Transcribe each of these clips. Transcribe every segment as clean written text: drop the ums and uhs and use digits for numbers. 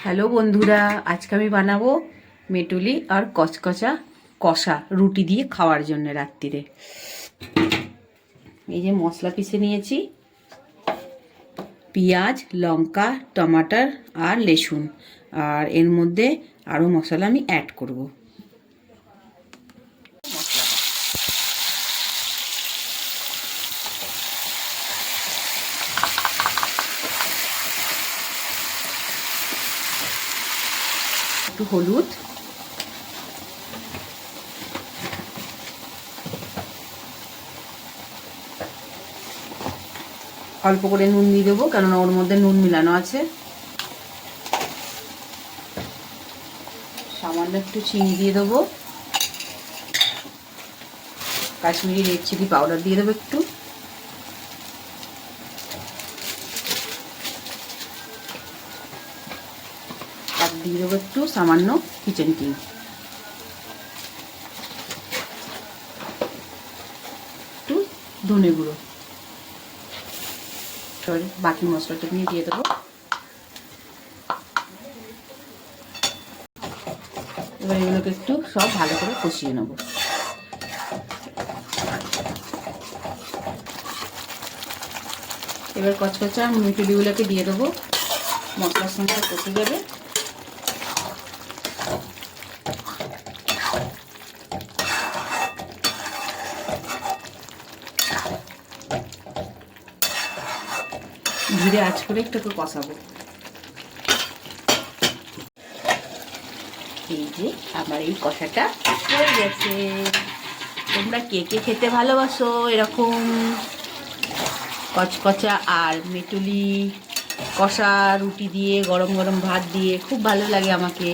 Hello বন্ধুরা, আজকে আমি বানাবো মেটুলি আর কচকচা কষা রুটি দিয়ে খাওয়ার জন্য রাত্রিরে। এই যে মশলা পিষে নিয়েছি, পেঁয়াজ, লঙ্কা, টমাটার আর রসুন, আর এর মধ্যে আরও মশলা আমি অ্যাড করব। একটু হলুদ, অল্প করে নুন দিয়ে দেবো, কেননা ওর মধ্যে নুন মিলানো আছে। সামান্য একটু চিনি দিয়ে দেবো, কাশ্মীরি রেড চিলি পাউডার দিয়ে দেবো একটু, আর দিয়ে দেবো একটু সামান্য কিচেন কিং, একটু ধনে গুঁড়ো। সরি, বাকি মশলাটা নিয়ে দিয়ে দেবো। এবার এগুলোকে একটু সব ভালো করে কষিয়ে নেব। এবার কচকচা মিটুলিগুলোকে দিয়ে দেবো, মশলার সঙ্গে কষে যাবে। ধীরে আঁচ করে একটু কষাবো। এই যে আমার এই কষাটা হয়ে গেছে। তোমরা কে কে খেতে ভালোবাসো এরকম কচকচা আর মেটুলি কষা রুটি দিয়ে, গরম গরম ভাত দিয়ে? খুব ভালো লাগে আমাকে।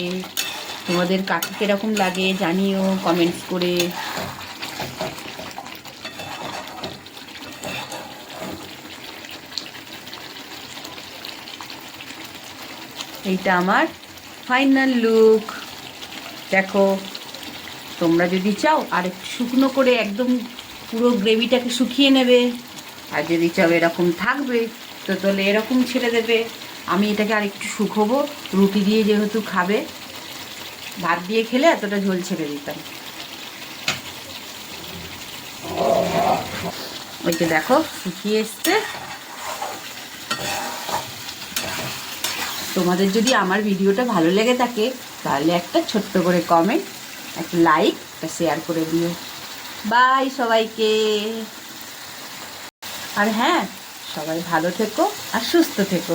তোমাদের কাকে কিরকম লাগে জানিও কমেন্টস করে। এইটা আমার ফাইনাল লুক, দেখো। তোমরা যদি চাও আর একটু শুকনো করে একদম পুরো গ্রেভিটাকে শুকিয়ে নেবে, আর যদি চাও এরকম থাকবে তো তাহলে এরকম ছেড়ে দেবে। আমি এটাকে আর একটু শুকোবো, রুটি দিয়ে যেহেতু খাবে, ভাত দিয়ে খেলে এতটা ঝোল ছেড়ে দিতাম। ওইটা দেখো শুকিয়ে এসছে। তোমাদের যদি আমার ভিডিওটা ভালো লেগে থাকে তাহলে একটা ছোট্ট করে কমেন্ট, একটা লাইক, একটা শেয়ার করে দিও। বাই সবাইকে। আর হ্যাঁ, সবাই ভালো থেকো আর সুস্থ থেকো।